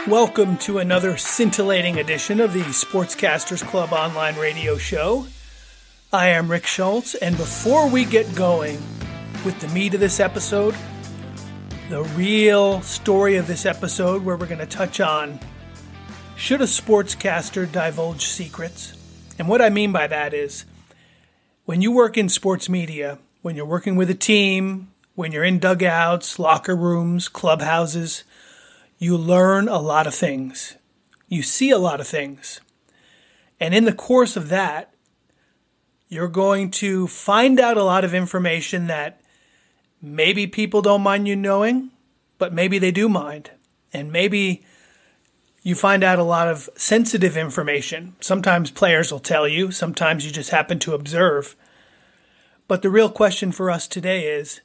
Welcome to another scintillating edition of the Sportscasters Club online radio show. I am Rick Schultz, and before we get going with the meat of this episode, the real story of this episode where we're going to touch on should a sportscaster divulge secrets? And what I mean by that is when you work in sports media, when you're working with a team, when you're in dugouts, locker rooms, clubhouses, you learn a lot of things. You see a lot of things. And in the course of that, you're going to find out a lot of information that maybe people don't mind you knowing, but maybe they do mind. And maybe you find out a lot of sensitive information. Sometimes players will tell you, sometimes you just happen to observe. But the real question for us today is,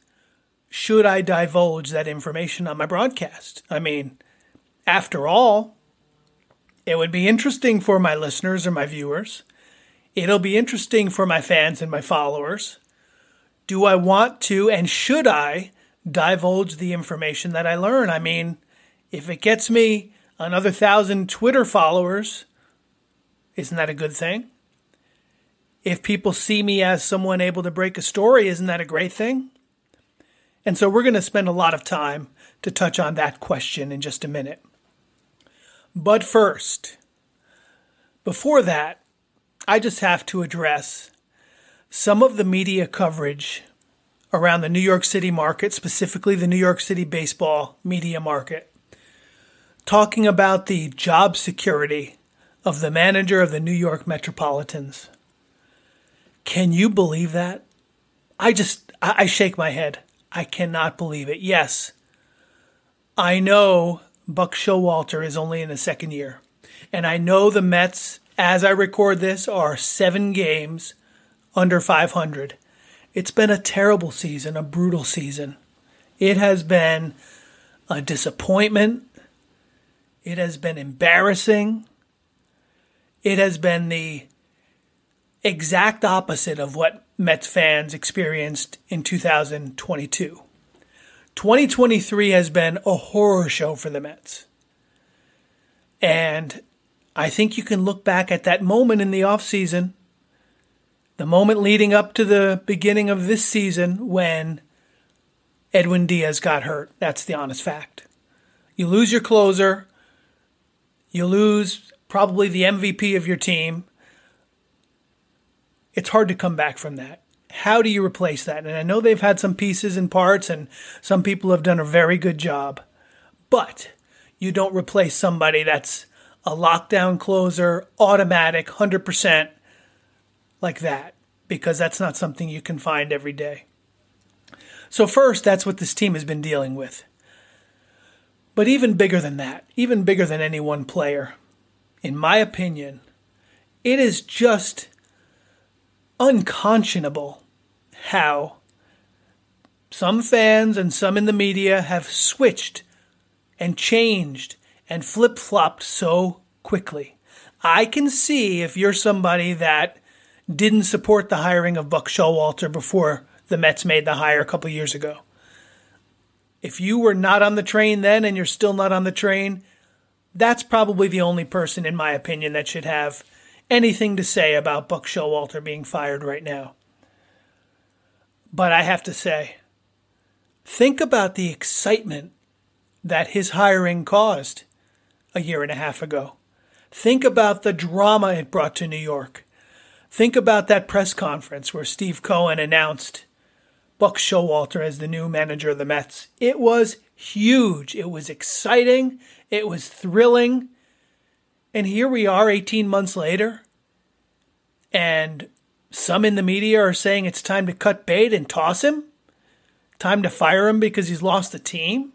should I divulge that information on my broadcast? I mean, after all, it would be interesting for my listeners or my viewers. It'll be interesting for my fans and my followers. Do I want to and should I divulge the information that I learn? I mean, if it gets me another 1,000 Twitter followers, isn't that a good thing? If people see me as someone able to break a story, isn't that a great thing? And so we're going to spend a lot of time to touch on that question in just a minute. But first, before that, I just have to address some of the media coverage around the New York City market, specifically the New York City baseball media market, talking about the job security of the manager of the New York Metropolitans. Can you believe that? I shake my head. I cannot believe it. Yes, I know Buck Showalter is only in his second year. And I know the Mets, as I record this, are 7 games under 500. It's been a terrible season, a brutal season. It has been a disappointment. It has been embarrassing. It has been the exact opposite of what Mets fans experienced in 2022. 2023 has been a horror show for the Mets. And I think you can look back at that moment in the offseason, the moment leading up to the beginning of this season when Edwin Diaz got hurt. That's the honest fact. You lose your closer. You lose probably the MVP of your team. It's hard to come back from that. How do you replace that? And I know they've had some pieces and parts, and some people have done a very good job. But you don't replace somebody that's a lockdown closer, automatic, 100% like that, because that's not something you can find every day. So first, that's what this team has been dealing with. But even bigger than that, even bigger than any one player, in my opinion, it is just unconscionable how some fans and some in the media have switched and changed and flip-flopped so quickly. I can see if you're somebody that didn't support the hiring of Buck Showalter before the Mets made the hire a couple years ago. If you were not on the train then and you're still not on the train, that's probably the only person, in my opinion, that should have anything to say about Buck Showalter being fired right now. But I have to say, think about the excitement that his hiring caused a year and a half ago. Think about the drama it brought to New York. Think about that press conference where Steve Cohen announced Buck Showalter as the new manager of the Mets. It was huge. It was exciting. It was thrilling. And here we are 18 months later, and some in the media are saying it's time to cut bait and toss him. Time to fire him because he's lost the team.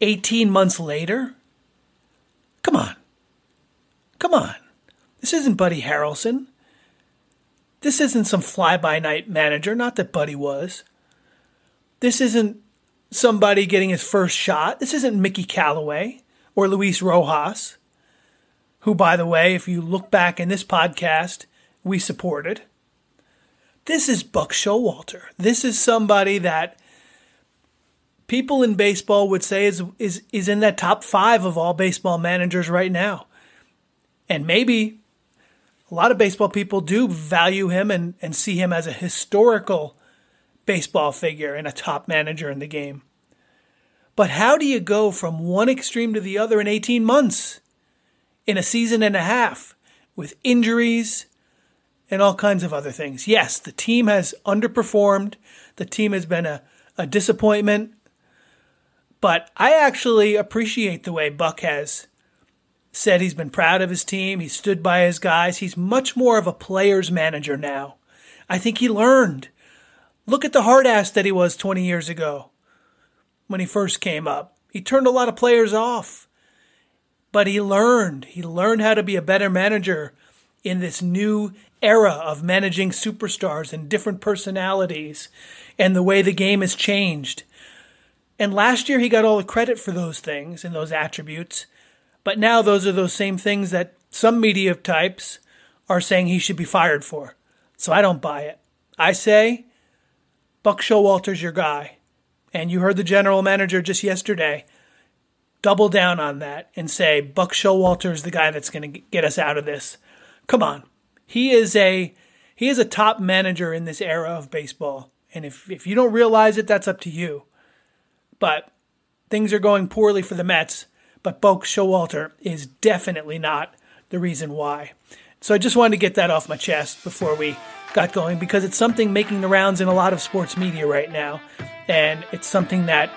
18 months later. Come on. Come on. This isn't Buddy Harrelson. This isn't some fly-by-night manager. Not that Buddy was. This isn't somebody getting his first shot. This isn't Mickey Callaway or Luis Rojas, who, by the way, if you look back in this podcast, we supported. This is Buck Showalter. This is somebody that people in baseball would say is in that top 5 of all baseball managers right now. And maybe a lot of baseball people do value him and see him as a historical baseball figure and a top manager in the game. But how do you go from one extreme to the other in 18 months, in a season and a half, with injuries and all kinds of other things? Yes, the team has underperformed. The team has been a disappointment. But I actually appreciate the way Buck has said he's been proud of his team. He stood by his guys. He's much more of a player's manager now. I think he learned. Look at the hard ass that he was 20 years ago when he first came up. He turned a lot of players off. But he learned. He learned how to be a better manager in this new era of managing superstars and different personalities and the way the game has changed. And last year he got all the credit for those things and those attributes. But now those are those same things that some media types are saying he should be fired for. So I don't buy it. I say, Buck Showalter's your guy. And you heard the general manager just yesterday double down on that and say, Buck Showalter's the guy that's going to get us out of this. Come on. He is a top manager in this era of baseball. And if you don't realize it, that's up to you. But things are going poorly for the Mets. But Buck Showalter is definitely not the reason why. So I just wanted to get that off my chest before we got going, because it's something making the rounds in a lot of sports media right now. And it's something that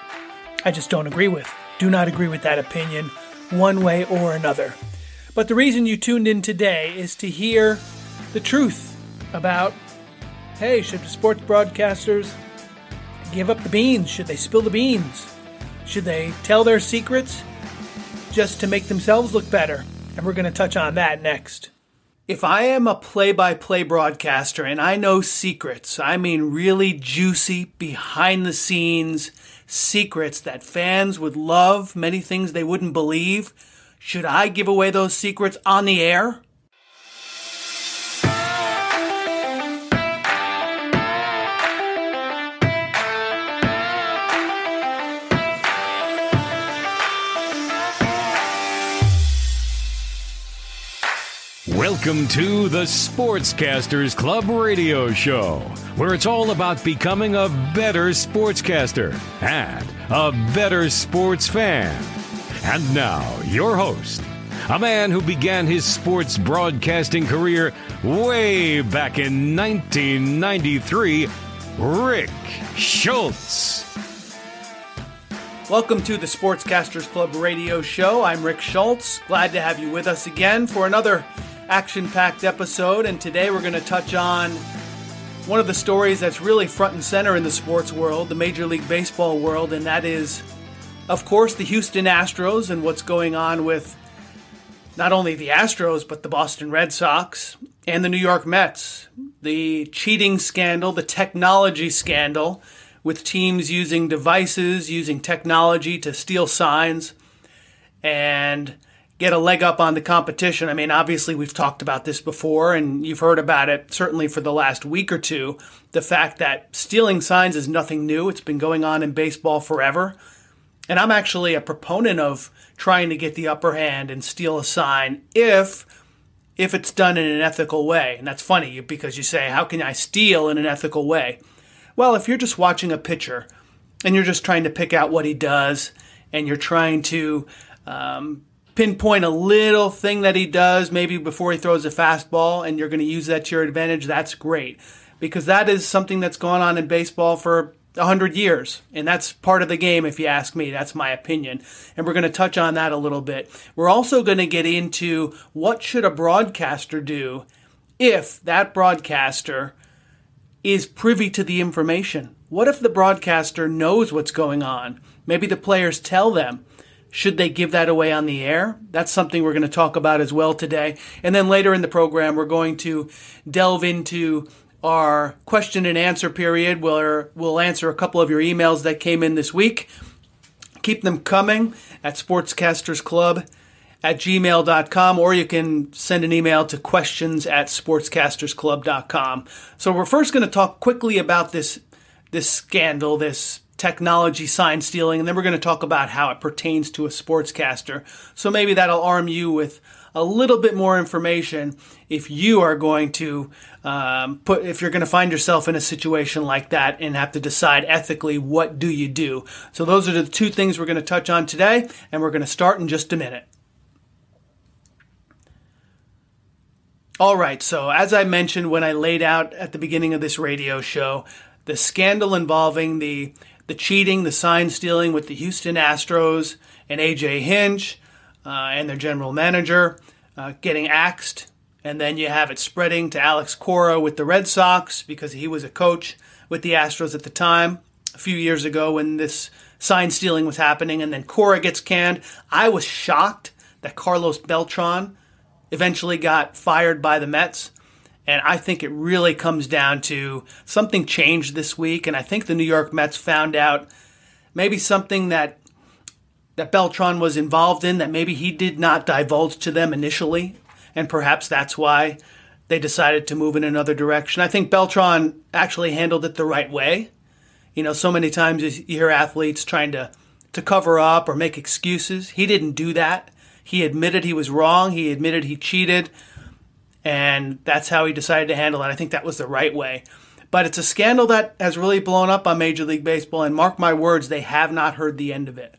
I just don't agree with. Do not agree with that opinion one way or another. But the reason you tuned in today is to hear the truth about, hey, should the sports broadcasters give up the beans? Should they spill the beans? Should they tell their secrets just to make themselves look better? And we're going to touch on that next. If I am a play-by-play broadcaster and I know secrets, I mean really juicy, behind-the-scenes secrets that fans would love, many things they wouldn't believe, should I give away those secrets on the air? Welcome to the Sportscasters Club radio show, where it's all about becoming a better sportscaster and a better sports fan. And now, your host, a man who began his sports broadcasting career way back in 1993, Rick Schultz. Welcome to the Sportscasters Club radio show. I'm Rick Schultz. Glad to have you with us again for another action-packed episode, and today we're going to touch on one of the stories that's really front and center in the sports world, the Major League Baseball world, and that is, of course, the Houston Astros and what's going on with not only the Astros, but the Boston Red Sox and the New York Mets. The cheating scandal, the technology scandal, with teams using devices, using technology to steal signs and get a leg up on the competition. I mean, obviously we've talked about this before and you've heard about it certainly for the last week or two. The fact that stealing signs is nothing new. It's been going on in baseball forever. And I'm actually a proponent of trying to get the upper hand and steal a sign if it's done in an ethical way. And that's funny because you say, how can I steal in an ethical way? Well, if you're just watching a pitcher and you're just trying to pick out what he does and you're trying to pinpoint a little thing that he does maybe before he throws a fastball and you're going to use that to your advantage, that's great. Because that is something that's gone on in baseball for 100 years. And that's part of the game, if you ask me. That's my opinion. And we're going to touch on that a little bit. We're also going to get into what should a broadcaster do if that broadcaster is privy to the information. What if the broadcaster knows what's going on? Maybe the players tell them. Should they give that away on the air? That's something we're going to talk about as well today. And then later in the program, we're going to delve into our question and answer period where we'll answer a couple of your emails that came in this week. Keep them coming at sportscastersclub@gmail.com, or you can send an email to questions@sportscastersclub.com. So we're first going to talk quickly about this scandal, this technology sign stealing, and then we're going to talk about how it pertains to a sportscaster. So maybe that'll arm you with a little bit more information if you are going to if you're going to find yourself in a situation like that and have to decide ethically what do you do. So those are the two things we're going to touch on today, and we're going to start in just a minute. All right, so as I mentioned when I laid out at the beginning of this radio show, the scandal involving the cheating, the sign stealing with the Houston Astros and A.J. Hinch and their general manager getting axed. And then you have it spreading to Alex Cora with the Red Sox because he was a coach with the Astros at the time a few years ago when this sign stealing was happening. And then Cora gets canned. I was shocked that Carlos Beltran eventually got fired by the Mets. And I think it really comes down to something changed this week. And I think the New York Mets found out maybe something that Beltran was involved in that maybe he did not divulge to them initially. And perhaps that's why they decided to move in another direction. I think Beltran actually handled it the right way. You know, so many times you hear athletes trying to cover up or make excuses. He didn't do that. He admitted he was wrong. He admitted he cheated. And that's how he decided to handle it. I think that was the right way. But it's a scandal that has really blown up on Major League Baseball. And mark my words, they have not heard the end of it.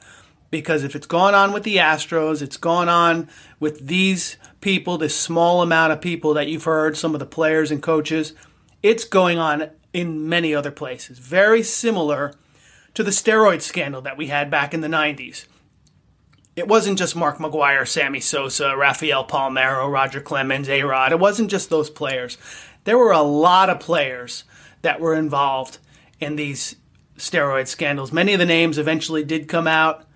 Because if it's gone on with the Astros, it's gone on with these people, this small amount of people that you've heard, some of the players and coaches, it's going on in many other places. Very similar to the steroid scandal that we had back in the 90s. It wasn't just Mark McGwire, Sammy Sosa, Rafael Palmeiro, Roger Clemens, A-Rod. It wasn't just those players. There were a lot of players that were involved in these steroid scandals. Many of the names eventually did come out.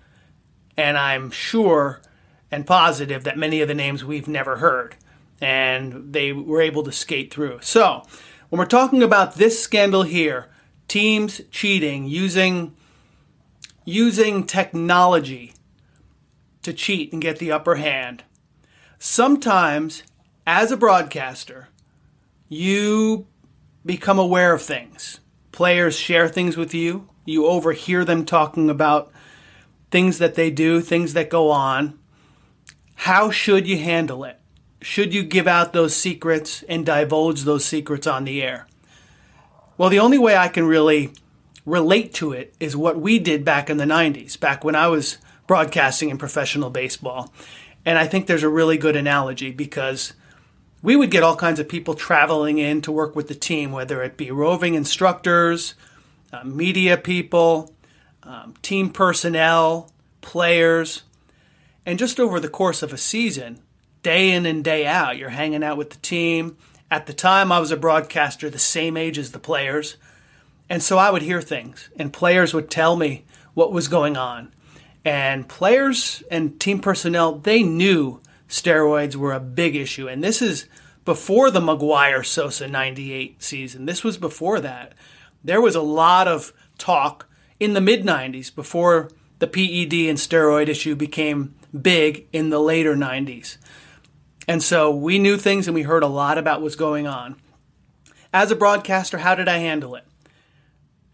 And I'm sure and positive that many of the names we've never heard. And they were able to skate through. So, when we're talking about this scandal here, teams cheating, using technology to cheat and get the upper hand, sometimes, as a broadcaster, you become aware of things. Players share things with you. You overhear them talking about things that they do, things that go on. How should you handle it? Should you give out those secrets and divulge those secrets on the air? Well, the only way I can really relate to it is what we did back in the 90s, back when I was broadcasting in professional baseball. And I think there's a really good analogy because we would get all kinds of people traveling in to work with the team, whether it be roving instructors, media people, team personnel, players, and just over the course of a season, day in and day out, you're hanging out with the team. At the time, I was a broadcaster the same age as the players, and so I would hear things, and players would tell me what was going on. And players and team personnel, they knew steroids were a big issue, and this is before the McGwire-Sosa 98 season. This was before that. There was a lot of talk in the mid-90s, before the PED and steroid issue became big in the later 90s. And so we knew things and we heard a lot about what's going on. As a broadcaster, how did I handle it?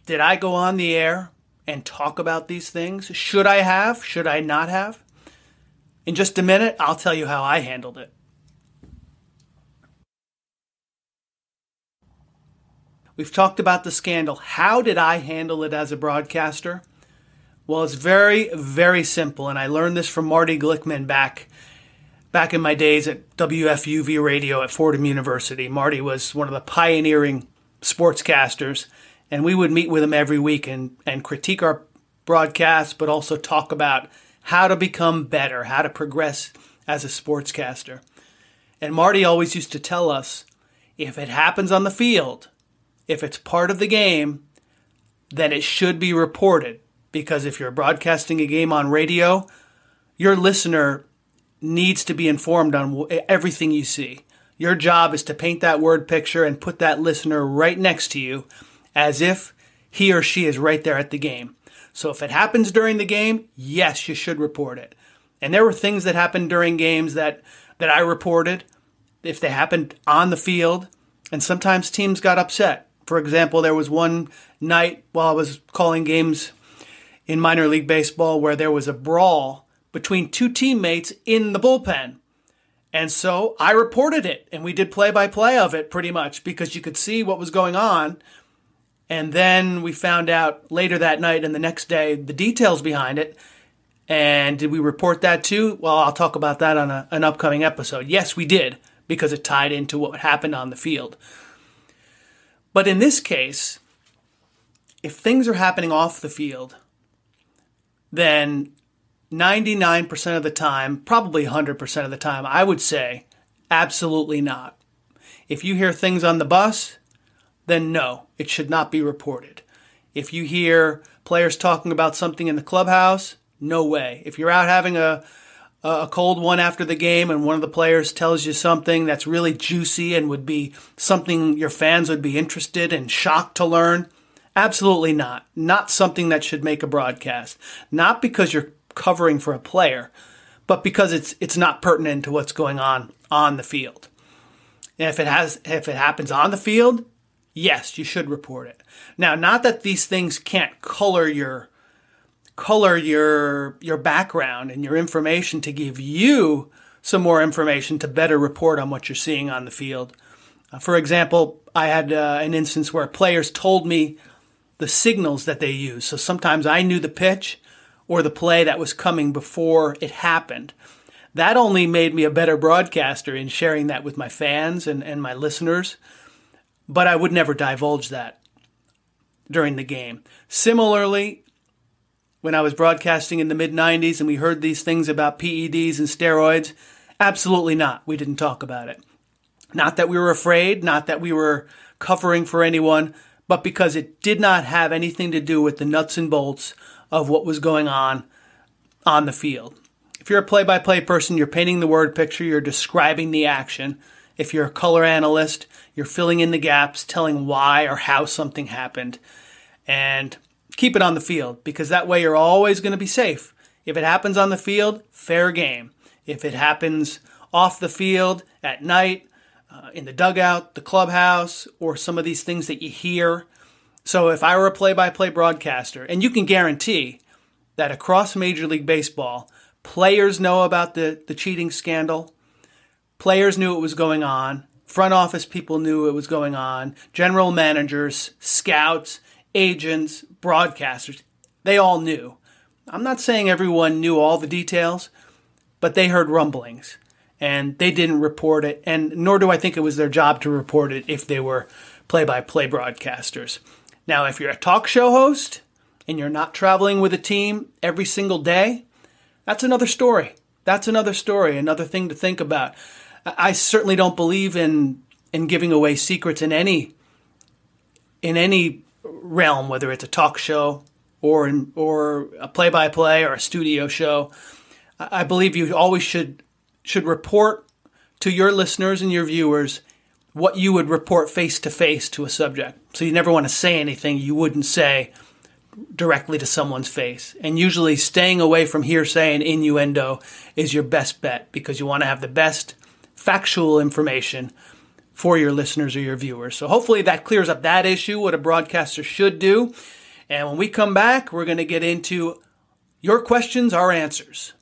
Did I go on the air and talk about these things? Should I have? Should I not have? In just a minute, I'll tell you how I handled it. We've talked about the scandal. How did I handle it as a broadcaster? Well, it's very, very simple, and I learned this from Marty Glickman back in my days at WFUV Radio at Fordham University. Marty was one of the pioneering sportscasters, and we would meet with him every week and critique our broadcasts, but also talk about how to become better, how to progress as a sportscaster. And Marty always used to tell us, if it happens on the field, if it's part of the game, then it should be reported. Because if you're broadcasting a game on radio, your listener needs to be informed on everything you see. Your job is to paint that word picture and put that listener right next to you as if he or she is right there at the game. So if it happens during the game, yes, you should report it. And there were things that happened during games that I reported if they happened on the field, and sometimes teams got upset. For example, there was one night while I was calling games in minor league baseball where there was a brawl between two teammates in the bullpen. And so I reported it, and we did play-by-play of it pretty much because you could see what was going on. And then we found out later that night and the next day the details behind it. And did we report that too? Well, I'll talk about that on an upcoming episode. Yes, we did, because it tied into what happened on the field. But in this case, if things are happening off the field, then 99% of the time, probably 100% of the time, I would say absolutely not. If you hear things on the bus, then no, it should not be reported. If you hear players talking about something in the clubhouse, no way. If you're out having a cold one after the game and one of the players tells you something that's really juicy and would be something your fans would be interested and shocked to learn, absolutely not. Not something that should make a broadcast. Not because you're covering for a player, but because it's not pertinent to what's going on the field. And if it happens on the field, yes, you should report it. Now, not that these things can't color your background and your information to give you some more information to better report on what you're seeing on the field. For example, I had an instance where players told me the signals that they use. So sometimes I knew the pitch or the play that was coming before it happened. That only made me a better broadcaster in sharing that with my fans and my listeners, but I would never divulge that during the game. Similarly, when I was broadcasting in the mid-90s and we heard these things about PEDs and steroids, absolutely not. We didn't talk about it. Not that we were afraid, not that we were covering for anyone, but because it did not have anything to do with the nuts and bolts of what was going on the field. If you're a play-by-play person, you're painting the word picture, you're describing the action. If you're a color analyst, you're filling in the gaps, telling why or how something happened. And keep it on the field, because that way you're always going to be safe. If it happens on the field, fair game. If it happens off the field, at night, in the dugout, the clubhouse, or some of these things that you hear. So if I were a play-by-play broadcaster, and you can guarantee that across Major League Baseball, players know about the cheating scandal, players knew it was going on, front office people knew it was going on, general managers, scouts, agents, broadcasters, they all knew. I'm not saying everyone knew all the details, but they heard rumblings, and they didn't report it, and nor do I think it was their job to report it if they were play-by-play broadcasters. Now, if you're a talk show host and you're not traveling with a team every single day, that's another story. That's another story, another thing to think about. I certainly don't believe in giving away secrets in any realm, whether it's a talk show or a play-by-play or a studio show. I believe you always should report to your listeners and your viewers what you would report face-to-face to a subject. So you never want to say anything you wouldn't say directly to someone's face. And usually staying away from hearsay and innuendo is your best bet, because you want to have the best factual information for your listeners or your viewers. So hopefully that clears up that issue, what a broadcaster should do. And when we come back, we're going to get into your questions, our answers.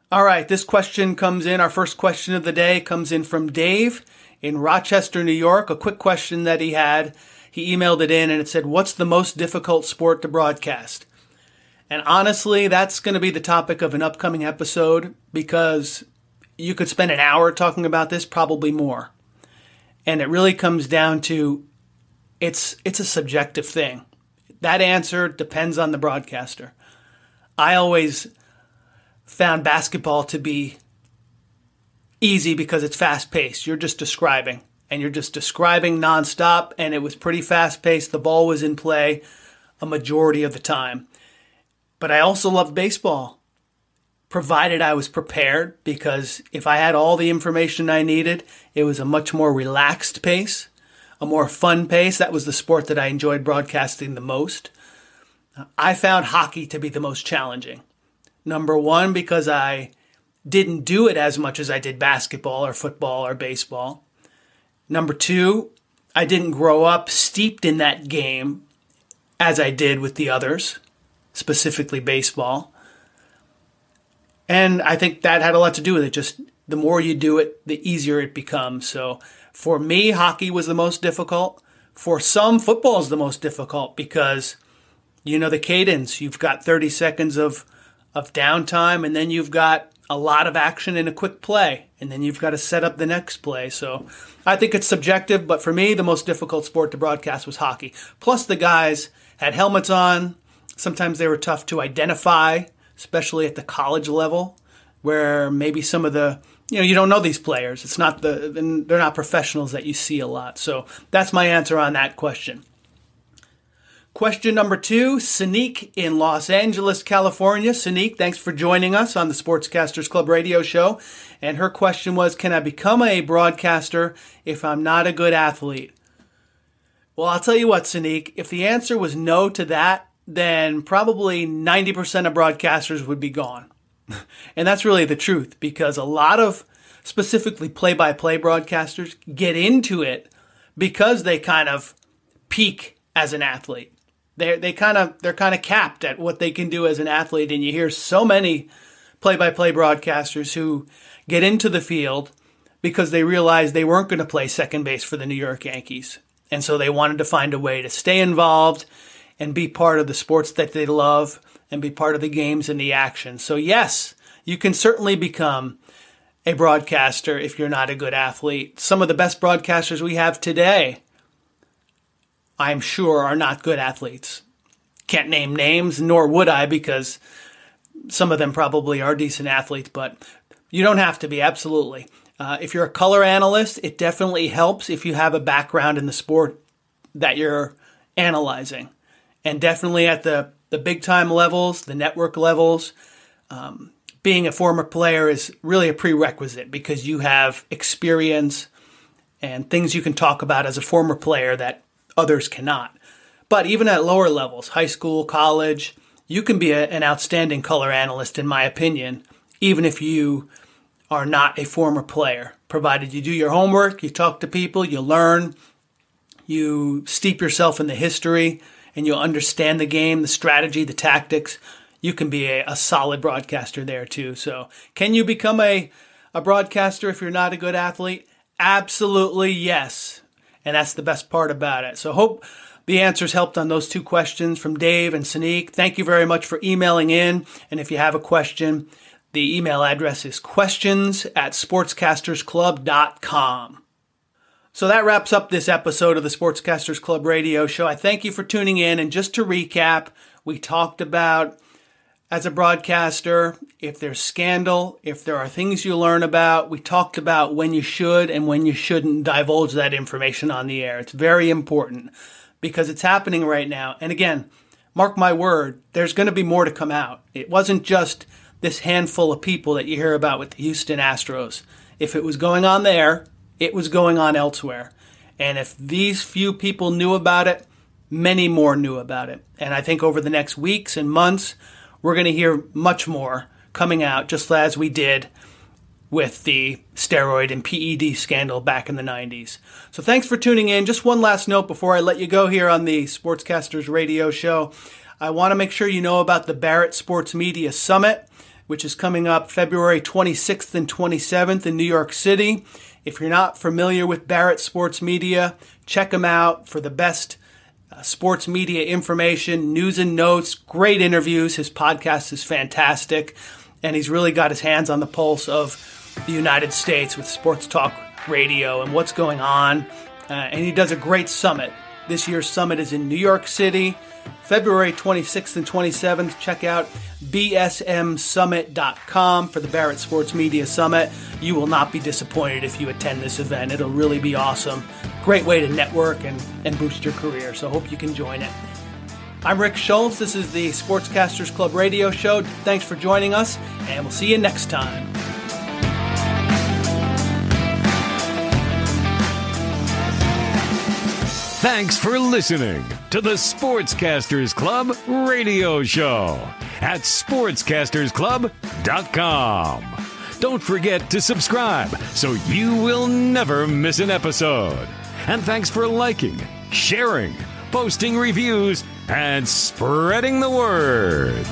All right, this question comes in, our first question of the day comes in from Dave in Rochester, New York. A quick question that he had. He emailed it in and it said, what's the most difficult sport to broadcast? And honestly, that's going to be the topic of an upcoming episode, because you could spend an hour talking about this, probably more. And it really comes down to, it's a subjective thing. That answer depends on the broadcaster. I always found basketball to be easy because it's fast-paced. You're just describing, and you're just describing nonstop, and it was pretty fast-paced. The ball was in play a majority of the time. But I also loved baseball, provided I was prepared, because if I had all the information I needed, it was a much more relaxed pace, a more fun pace. That was the sport that I enjoyed broadcasting the most. I found hockey to be the most challenging. Number one, because I didn't do it as much as I did basketball or football or baseball. Number two, I didn't grow up steeped in that game as I did with the others, specifically baseball. And I think that had a lot to do with it. Just the more you do it, the easier it becomes. So for me, hockey was the most difficult. For some, football is the most difficult because you know the cadence. You've got 30 seconds of downtime, and then you've got a lot of action in a quick play, and then you've got to set up the next play. So I think it's subjective, but for me, the most difficult sport to broadcast was hockey. Plus, the guys had helmets on. Sometimes they were tough to identify, especially at the college level, where maybe some of the, you don't know these players. They're not professionals that you see a lot. So that's my answer on that question. Question number 2, Sanique in Los Angeles, California. Sanique, thanks for joining us on the Sportscasters Club radio show. And her question was, can I become a broadcaster if I'm not a good athlete? Well, I'll tell you what, Sanique, if the answer was no to that, then probably 90% of broadcasters would be gone. And that's really the truth, because a lot of specifically play-by-play broadcasters get into it because they kind of peak as an athlete. They're kind of capped at what they can do as an athlete, and you hear so many play-by-play broadcasters who get into the field because they realized they weren't going to play second base for the New York Yankees, and so they wanted to find a way to stay involved and be part of the sports that they love and be part of the games and the action. So yes, you can certainly become a broadcaster if you're not a good athlete. Some of the best broadcasters we have today, I'm sure, are not good athletes. Can't name names, nor would I, because some of them probably are decent athletes, but you don't have to be, absolutely. If you're a color analyst, it definitely helps if you have a background in the sport that you're analyzing. And definitely at the big time levels, the network levels, being a former player is really a prerequisite because you have experience and things you can talk about as a former player that others cannot. But even at lower levels, high school, college, you can be an outstanding color analyst, in my opinion, even if you are not a former player, provided you do your homework, you talk to people, you learn, you steep yourself in the history, and you'll understand the game, the strategy, the tactics. You can be a solid broadcaster there too. So can you become a broadcaster if you're not a good athlete? Absolutely yes. And that's the best part about it. So hope the answers helped on those 2 questions from Dave and Sanique. Thank you very much for emailing in. And if you have a question, the email address is questions@sportscastersclub.com. So that wraps up this episode of the Sportscasters Club radio show. I thank you for tuning in. And just to recap, we talked about, as a broadcaster, if there's scandal, if there are things you learn about, we talked about when you should and when you shouldn't divulge that information on the air. It's very important because it's happening right now. And again, mark my word, there's going to be more to come out. It wasn't just this handful of people that you hear about with the Houston Astros. If it was going on there, it was going on elsewhere. And if these few people knew about it, many more knew about it. And I think over the next weeks and months, we're going to hear much more coming out, just as we did with the steroid and PED scandal back in the 90s. So thanks for tuning in. Just one last note before I let you go here on the Sportscasters radio show. I want to make sure you know about the Barrett Sports Media Summit, which is coming up February 26th and 27th in New York City. If you're not familiar with Barrett Sports Media, check them out for the best sports media information, news and notes, great interviews. His podcast is fantastic, and he's really got his hands on the pulse of the United States with sports talk radio and what's going on. And he does a great summit. This year's summit is in New York City, February 26th and 27th. Check out bsmsummit.com for the Barrett Sports Media Summit. You will not be disappointed if you attend this event. It'll really be awesome. Great way to network and boost your career, so hope you can join it. I'm Rick Schultz. This is the Sportscasters Club radio show. Thanks for joining us, and we'll see you next time. Thanks for listening to the Sportscasters Club radio show at sportscastersclub.com. Don't forget to subscribe so you will never miss an episode. And thanks for liking, sharing, posting reviews, and spreading the word.